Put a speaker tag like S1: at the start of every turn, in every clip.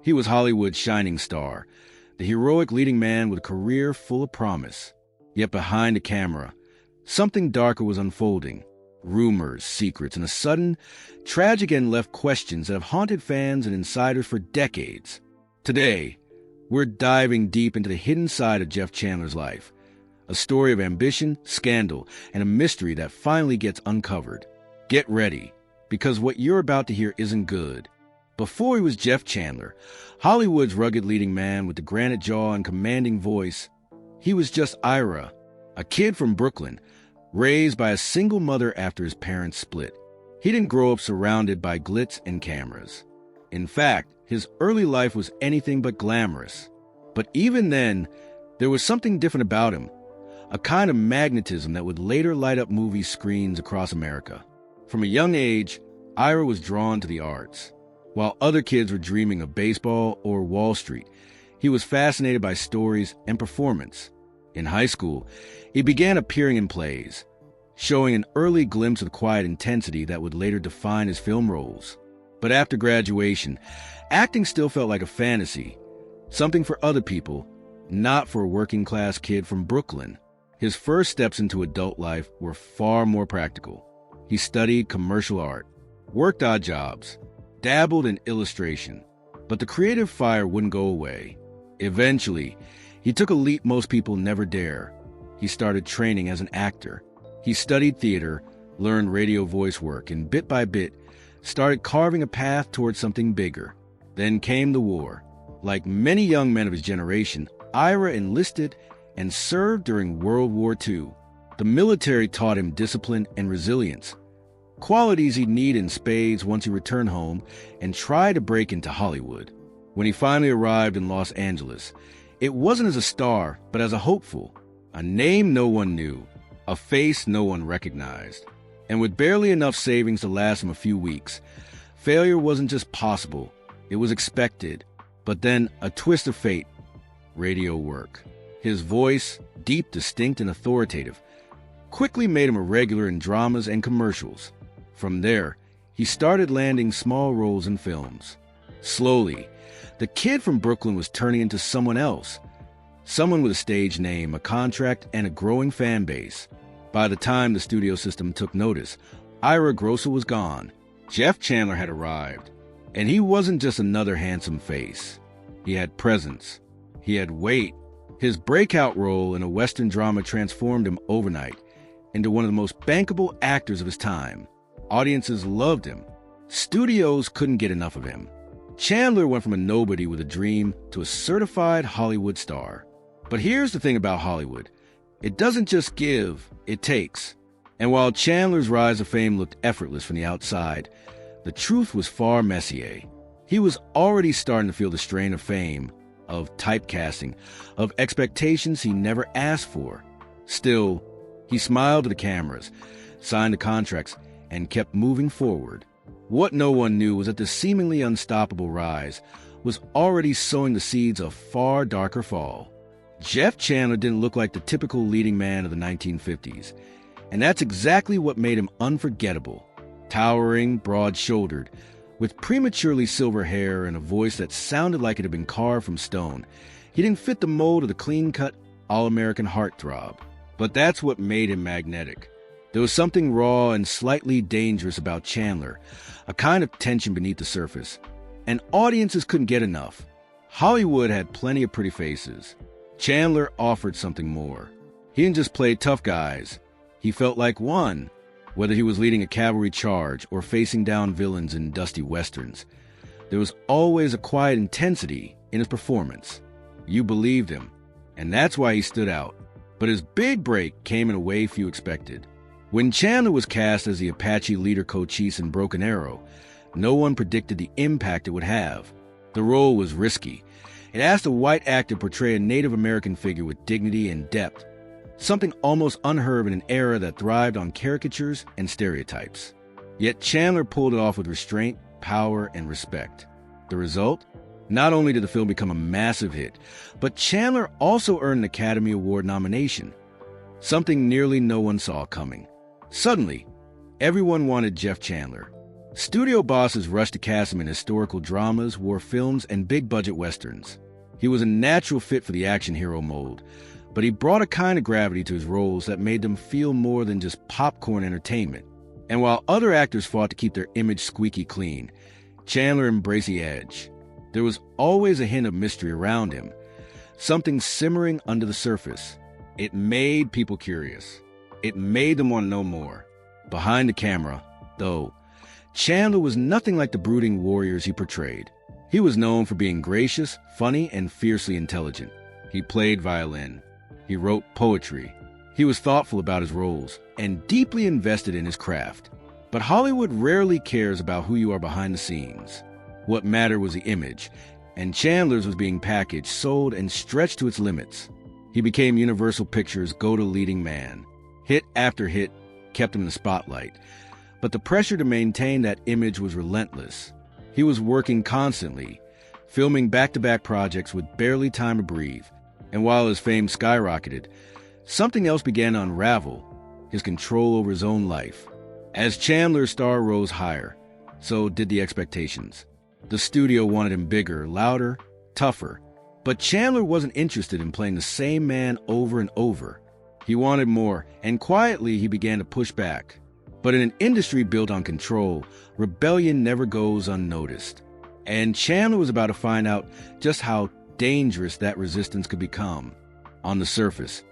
S1: He was Hollywood's shining star, the heroic leading man with a career full of promise. Yet behind the camera, something darker was unfolding. Rumors, secrets, and a sudden, tragic end left questions that have haunted fans and insiders for decades. Today, we're diving deep into the hidden side of Jeff Chandler's life. A story of ambition, scandal, and a mystery that finally gets uncovered. Get ready, because what you're about to hear isn't good. Before he was Jeff Chandler, Hollywood's rugged leading man with the granite jaw and commanding voice, he was just Ira, a kid from Brooklyn, raised by a single mother after his parents split. He didn't grow up surrounded by glitz and cameras. In fact, his early life was anything but glamorous. But even then, there was something different about him, a kind of magnetism that would later light up movie screens across America. From a young age, Ira was drawn to the arts. While other kids were dreaming of baseball or Wall Street, he was fascinated by stories and performance. In high school, he began appearing in plays, showing an early glimpse of the quiet intensity that would later define his film roles. But after graduation, acting still felt like a fantasy, something for other people, not for a working-class kid from Brooklyn. His first steps into adult life were far more practical. He studied commercial art, worked odd jobs, dabbled in illustration, but the creative fire wouldn't go away. Eventually, he took a leap most people never dare. He started training as an actor. He studied theater, learned radio voice work, and bit by bit, started carving a path towards something bigger. Then came the war. Like many young men of his generation, Ira enlisted and served during World War II. The military taught him discipline and resilience, qualities he'd need in spades once he returned home and tried to break into Hollywood. When he finally arrived in Los Angeles, it wasn't as a star, but as a hopeful, a name no one knew, a face no one recognized. And with barely enough savings to last him a few weeks, failure wasn't just possible, it was expected. But then a twist of fate, radio work. His voice, deep, distinct, and authoritative, quickly made him a regular in dramas and commercials. From there, he started landing small roles in films. Slowly, the kid from Brooklyn was turning into someone else. Someone with a stage name, a contract, and a growing fan base. By the time the studio system took notice, Ira Grosser was gone. Jeff Chandler had arrived. And he wasn't just another handsome face. He had presence. He had weight. His breakout role in a Western drama transformed him overnight into one of the most bankable actors of his time. Audiences loved him. Studios couldn't get enough of him. Chandler went from a nobody with a dream to a certified Hollywood star. But here's the thing about Hollywood. It doesn't just give, it takes. And while Chandler's rise to fame looked effortless from the outside, the truth was far messier. He was already starting to feel the strain of fame, of typecasting, of expectations he never asked for. Still, he smiled to the cameras, signed the contracts, and kept moving forward. What no one knew was that the seemingly unstoppable rise was already sowing the seeds of far darker fall. Jeff Chandler didn't look like the typical leading man of the 1950s, and that's exactly what made him unforgettable. Towering, broad-shouldered, with prematurely silver hair and a voice that sounded like it had been carved from stone, he didn't fit the mold of the clean-cut, all-American heartthrob. But that's what made him magnetic. There was something raw and slightly dangerous about Chandler, a kind of tension beneath the surface. And audiences couldn't get enough. Hollywood had plenty of pretty faces. Chandler offered something more. He didn't just play tough guys. He felt like one, whether he was leading a cavalry charge or facing down villains in dusty westerns. There was always a quiet intensity in his performance. You believed him, and that's why he stood out. But his big break came in a way few expected. When Chandler was cast as the Apache leader Cochise in Broken Arrow, no one predicted the impact it would have. The role was risky. It asked a white actor to portray a Native American figure with dignity and depth, something almost unheard of in an era that thrived on caricatures and stereotypes. Yet Chandler pulled it off with restraint, power, and respect. The result? Not only did the film become a massive hit, but Chandler also earned an Academy Award nomination, something nearly no one saw coming. Suddenly, everyone wanted Jeff Chandler. Studio bosses rushed to cast him in historical dramas, war films, and big-budget westerns. He was a natural fit for the action hero mold, but he brought a kind of gravity to his roles that made them feel more than just popcorn entertainment. And while other actors fought to keep their image squeaky clean, Chandler embraced the edge. There was always a hint of mystery around him, something simmering under the surface. It made people curious. It made them want to know more. Behind the camera, though, Chandler was nothing like the brooding warriors he portrayed. He was known for being gracious, funny, and fiercely intelligent. He played violin. He wrote poetry. He was thoughtful about his roles and deeply invested in his craft. But Hollywood rarely cares about who you are behind the scenes. What mattered was the image, and Chandler's was being packaged, sold, and stretched to its limits. He became Universal Pictures' go-to leading man. Hit after hit kept him in the spotlight. But the pressure to maintain that image was relentless. He was working constantly, filming back-to-back projects with barely time to breathe. And while his fame skyrocketed, something else began to unravel: his control over his own life. As Chandler's star rose higher, so did the expectations. The studio wanted him bigger, louder, tougher. But Chandler wasn't interested in playing the same man over and over. He wanted more, and quietly he began to push back. But in an industry built on control, rebellion never goes unnoticed. And Chandler was about to find out just how dangerous that resistance could become. On the surface,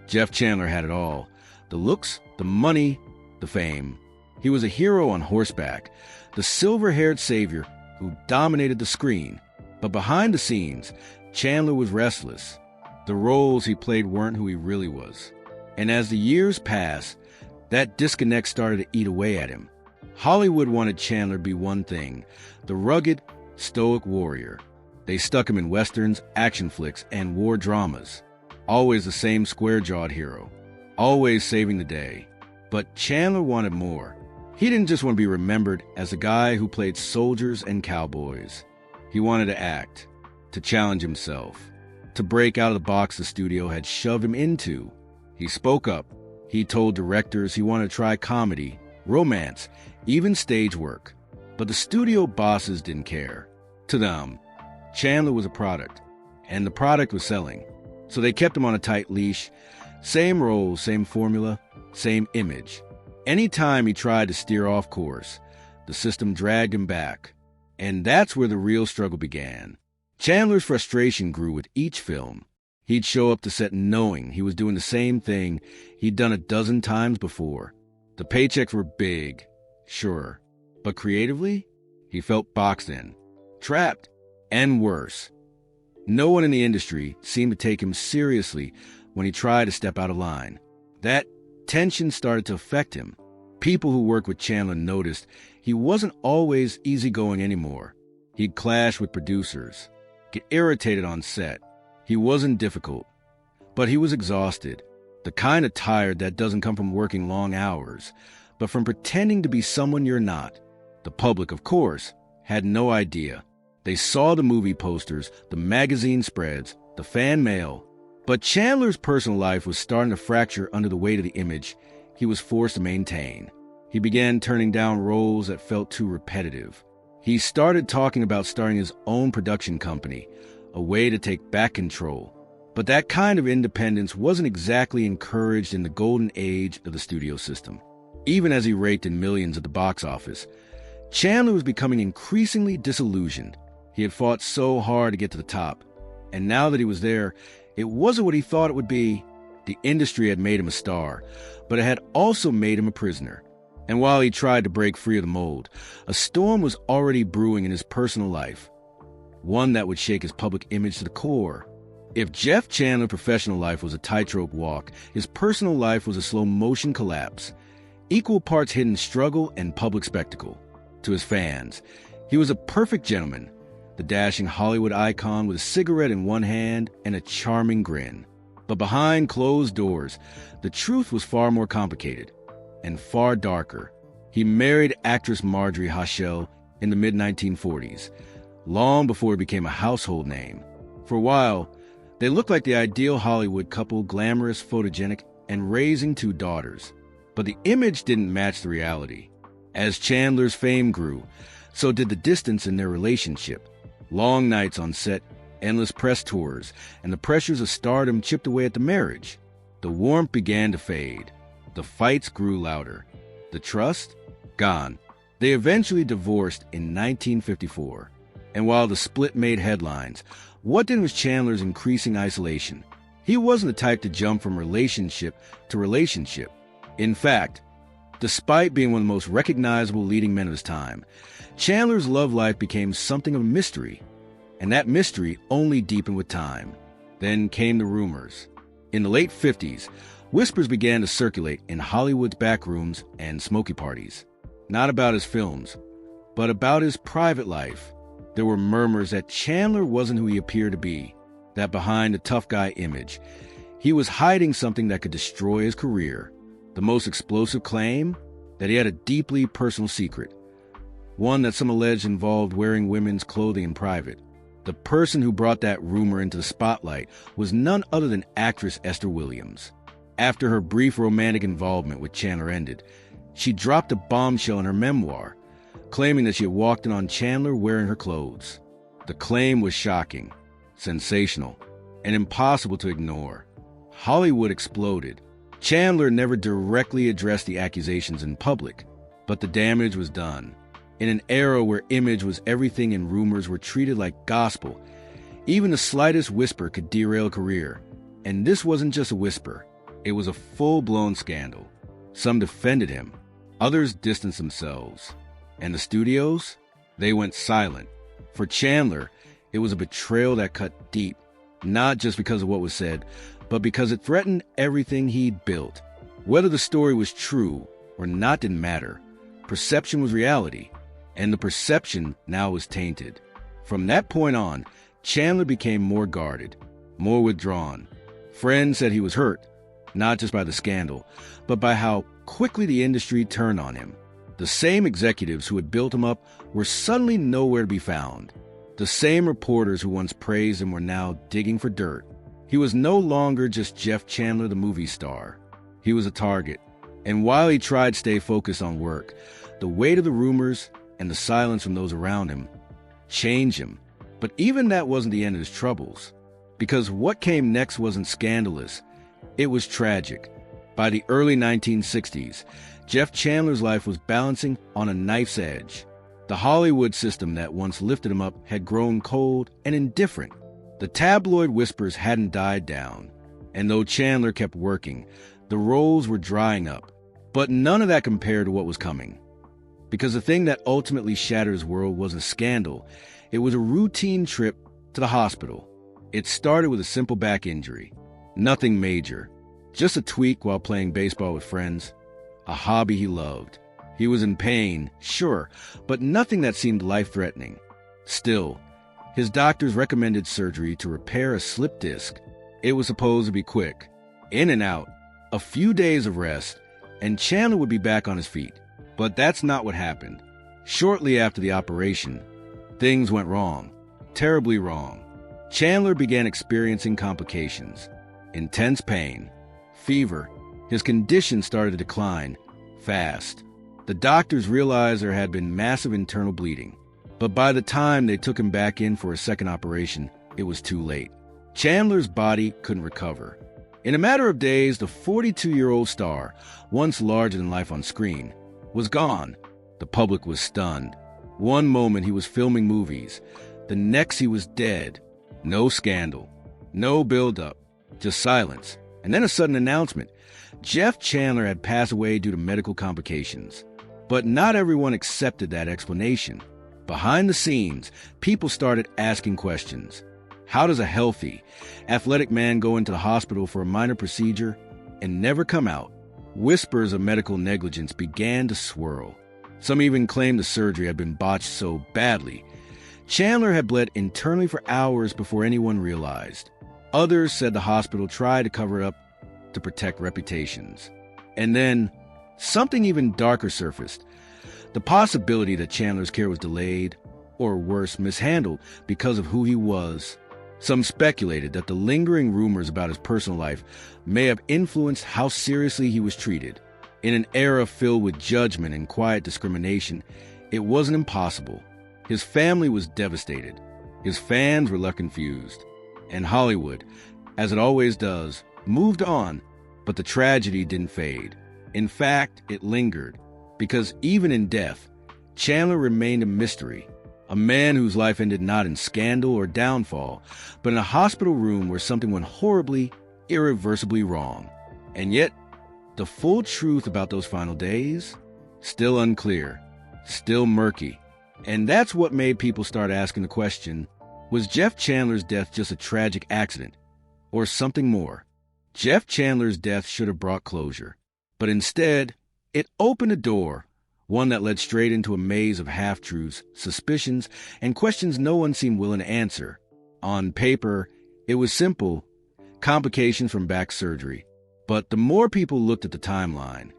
S1: Jeff Chandler had it all: the looks, the money, the fame. He was a hero on horseback, the silver-haired savior who dominated the screen. But behind the scenes, Chandler was restless. The roles he played weren't who he really was. And as the years passed, that disconnect started to eat away at him. Hollywood wanted Chandler to be one thing: the rugged, stoic warrior. They stuck him in westerns, action flicks, and war dramas. Always the same square-jawed hero, always saving the day. But Chandler wanted more. He didn't just want to be remembered as a guy who played soldiers and cowboys. He wanted to act, to challenge himself, to break out of the box the studio had shoved him into. He spoke up. He told directors he wanted to try comedy, romance, even stage work. But the studio bosses didn't care. To them, Chandler was a product, and the product was selling. So they kept him on a tight leash. Same roles, same formula, same image. Anytime he tried to steer off course, the system dragged him back. And that's where the real struggle began. Chandler's frustration grew with each film. He'd show up to set knowing he was doing the same thing he'd done a dozen times before. The paychecks were big, sure, but creatively, he felt boxed in, trapped, and worse. No one in the industry seemed to take him seriously when he tried to step out of line. That tension started to affect him. People who worked with Chandler noticed he wasn't always easygoing anymore. He'd clash with producers, get irritated on set. He wasn't difficult, but he was exhausted. The kind of tired that doesn't come from working long hours, but from pretending to be someone you're not. The public, of course, had no idea. They saw the movie posters, the magazine spreads, the fan mail. But Chandler's personal life was starting to fracture under the weight of the image he was forced to maintain. He began turning down roles that felt too repetitive. He started talking about starting his own production company, a way to take back control. But that kind of independence wasn't exactly encouraged in the golden age of the studio system. Even as he raked in millions at the box office, Chandler was becoming increasingly disillusioned. He had fought so hard to get to the top, and now that he was there, it wasn't what he thought it would be. The industry had made him a star, but it had also made him a prisoner. And while he tried to break free of the mold, a storm was already brewing in his personal life, one that would shake his public image to the core. If Jeff Chandler's professional life was a tightrope walk, his personal life was a slow-motion collapse, equal parts hidden struggle and public spectacle. To his fans, he was a perfect gentleman, the dashing Hollywood icon with a cigarette in one hand and a charming grin. But behind closed doors, the truth was far more complicated and far darker. He married actress Marjorie Hachelle in the mid-1940s, long before it became a household name. For a while, they looked like the ideal Hollywood couple, glamorous, photogenic, and raising two daughters. But the image didn't match the reality. As Chandler's fame grew, so did the distance in their relationship. Long nights on set, endless press tours, and the pressures of stardom chipped away at the marriage. The warmth began to fade. The fights grew louder. The trust? Gone. They eventually divorced in 1954. And while the split made headlines, what did was Chandler's increasing isolation. He wasn't the type to jump from relationship to relationship. In fact, despite being one of the most recognizable leading men of his time, Chandler's love life became something of a mystery. And that mystery only deepened with time. Then came the rumors. In the late 50s, whispers began to circulate in Hollywood's back rooms and smoky parties. Not about his films, but about his private life. There were murmurs that Chandler wasn't who he appeared to be, that behind the tough guy image, he was hiding something that could destroy his career. The most explosive claim? That he had a deeply personal secret. One that some alleged involved wearing women's clothing in private. The person who brought that rumor into the spotlight was none other than actress Esther Williams. After her brief romantic involvement with Chandler ended, she dropped a bombshell in her memoir, claiming that she had walked in on Chandler wearing her clothes. The claim was shocking, sensational, and impossible to ignore. Hollywood exploded. Chandler never directly addressed the accusations in public, but the damage was done. In an era where image was everything and rumors were treated like gospel, even the slightest whisper could derail a career. And this wasn't just a whisper. It was a full-blown scandal. Some defended him. Others distanced themselves. And the studios? They went silent. For Chandler, it was a betrayal that cut deep, not just because of what was said, but because it threatened everything he'd built. Whether the story was true or not didn't matter. Perception was reality, and the perception now was tainted. From that point on, Chandler became more guarded, more withdrawn. Friends said he was hurt, not just by the scandal, but by how quickly the industry turned on him. The same executives who had built him up were suddenly nowhere to be found. The same reporters who once praised him were now digging for dirt. He was no longer just Jeff Chandler, the movie star. He was a target. And while he tried to stay focused on work, the weight of the rumors and the silence from those around him changed him. But even that wasn't the end of his troubles. Because what came next wasn't scandalous. It was tragic. By the early 1960s, Jeff Chandler's life was balancing on a knife's edge. The Hollywood system that once lifted him up had grown cold and indifferent. The tabloid whispers hadn't died down. And though Chandler kept working, the roles were drying up. But none of that compared to what was coming. Because the thing that ultimately shattered his world wasn't a scandal. It was a routine trip to the hospital. It started with a simple back injury. Nothing major. Just a tweak while playing baseball with friends. A hobby he loved. He was in pain, sure, but nothing that seemed life-threatening. Still, his doctors recommended surgery to repair a slipped disc. It was supposed to be quick. In and out. A few days of rest, and Chandler would be back on his feet. But that's not what happened. Shortly after the operation, things went wrong. Terribly wrong. Chandler began experiencing complications. Intense pain. Fever. His condition started to decline. Fast. The doctors realized there had been massive internal bleeding. But by the time they took him back in for a second operation, it was too late. Chandler's body couldn't recover. In a matter of days, the 42-year-old star, once larger than life on screen, was gone. The public was stunned. One moment he was filming movies. The next he was dead. No scandal. No build-up. Just silence. And then a sudden announcement. Jeff Chandler had passed away due to medical complications. But not everyone accepted that explanation. Behind the scenes, people started asking questions. How does a healthy, athletic man go into the hospital for a minor procedure and never come out? Whispers of medical negligence began to swirl. Some even claimed the surgery had been botched so badly. Chandler had bled internally for hours before anyone realized. Others said the hospital tried to cover it up to protect reputations. And then, something even darker surfaced. The possibility that Chandler's care was delayed, or worse, mishandled because of who he was. Some speculated that the lingering rumors about his personal life may have influenced how seriously he was treated. In an era filled with judgment and quiet discrimination, it wasn't impossible. His family was devastated. His fans were left confused. And Hollywood, as it always does, moved on, but the tragedy didn't fade. In fact, it lingered, because even in death, Chandler remained a mystery, a man whose life ended not in scandal or downfall, but in a hospital room where something went horribly, irreversibly wrong. And yet, the full truth about those final days? Still unclear, still murky. And that's what made people start asking the question, was Jeff Chandler's death just a tragic accident, or something more? Jeff Chandler's death should have brought closure, but instead, it opened a door, one that led straight into a maze of half-truths, suspicions, and questions no one seemed willing to answer. On paper, it was simple, complications from back surgery. But the more people looked at the timeline,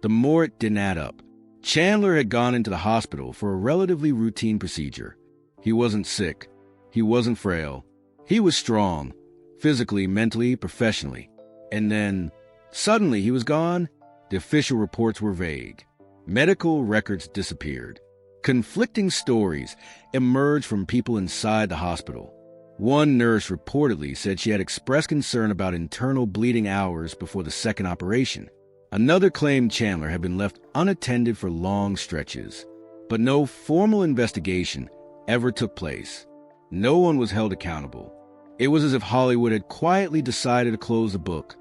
S1: the more it didn't add up. Chandler had gone into the hospital for a relatively routine procedure. He wasn't sick. He wasn't frail. He was strong, physically, mentally, professionally. And then, suddenly he was gone. The official reports were vague. Medical records disappeared. Conflicting stories emerged from people inside the hospital. One nurse reportedly said she had expressed concern about internal bleeding hours before the second operation. Another claimed Chandler had been left unattended for long stretches. But no formal investigation ever took place. No one was held accountable. It was as if Hollywood had quietly decided to close the book,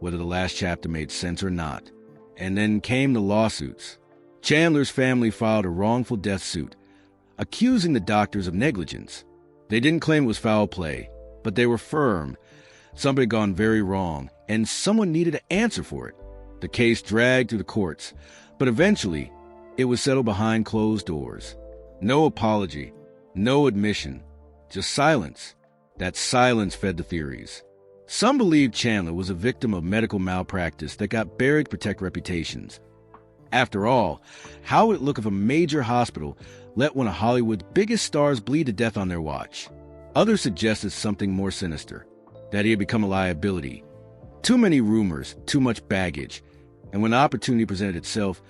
S1: whether the last chapter made sense or not. And then came the lawsuits. Chandler's family filed a wrongful death suit, accusing the doctors of negligence. They didn't claim it was foul play, but they were firm. Something had gone very wrong, and someone needed to answer for it. The case dragged through the courts, but eventually, it was settled behind closed doors. No apology, no admission, just silence. That silence fed the theories. Some believed Chandler was a victim of medical malpractice that got buried to protect reputations. After all, how would it look if a major hospital let one of Hollywood's biggest stars bleed to death on their watch? Others suggested something more sinister, that he had become a liability. Too many rumors, too much baggage, and when opportunity presented itself,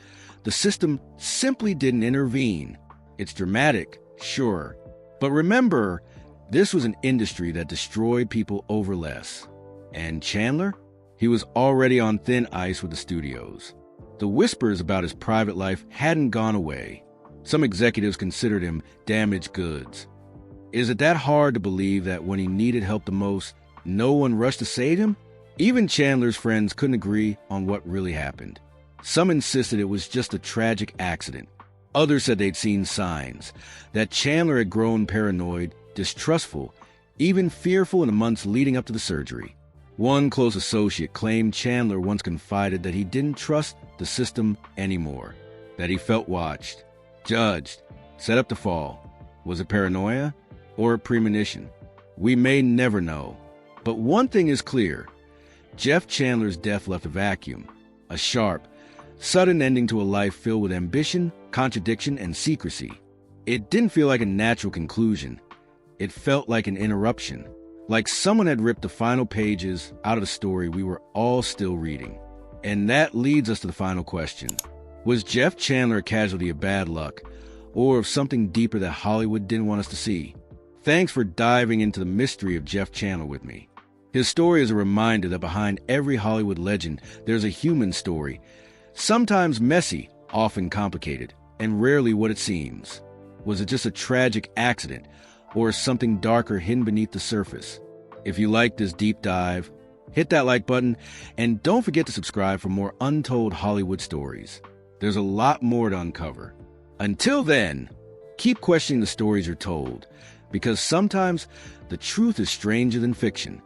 S1: the system simply didn't intervene. It's dramatic, sure, but remember, this was an industry that destroyed people over less. And Chandler? He was already on thin ice with the studios. The whispers about his private life hadn't gone away. Some executives considered him damaged goods. Is it that hard to believe that when he needed help the most, no one rushed to save him? Even Chandler's friends couldn't agree on what really happened. Some insisted it was just a tragic accident. Others said they'd seen signs, that Chandler had grown paranoid, distrustful, even fearful in the months leading up to the surgery. One close associate claimed Chandler once confided that he didn't trust the system anymore, that he felt watched, judged, set up to fall. Was it paranoia or a premonition? We may never know. But one thing is clear. Jeff Chandler's death left a vacuum, a sharp, sudden ending to a life filled with ambition, contradiction, and secrecy. It didn't feel like a natural conclusion. It felt like an interruption, like someone had ripped the final pages out of the story we were all still reading. And that leads us to the final question. Was Jeff Chandler a casualty of bad luck, or of something deeper that Hollywood didn't want us to see? Thanks for diving into the mystery of Jeff Chandler with me. His story is a reminder that behind every Hollywood legend, there's a human story, sometimes messy, often complicated, and rarely what it seems. Was it just a tragic accident, or something darker hidden beneath the surface? If you like this deep dive, hit that like button, and don't forget to subscribe for more untold Hollywood stories. There's a lot more to uncover. Until then, keep questioning the stories you're told, because sometimes the truth is stranger than fiction.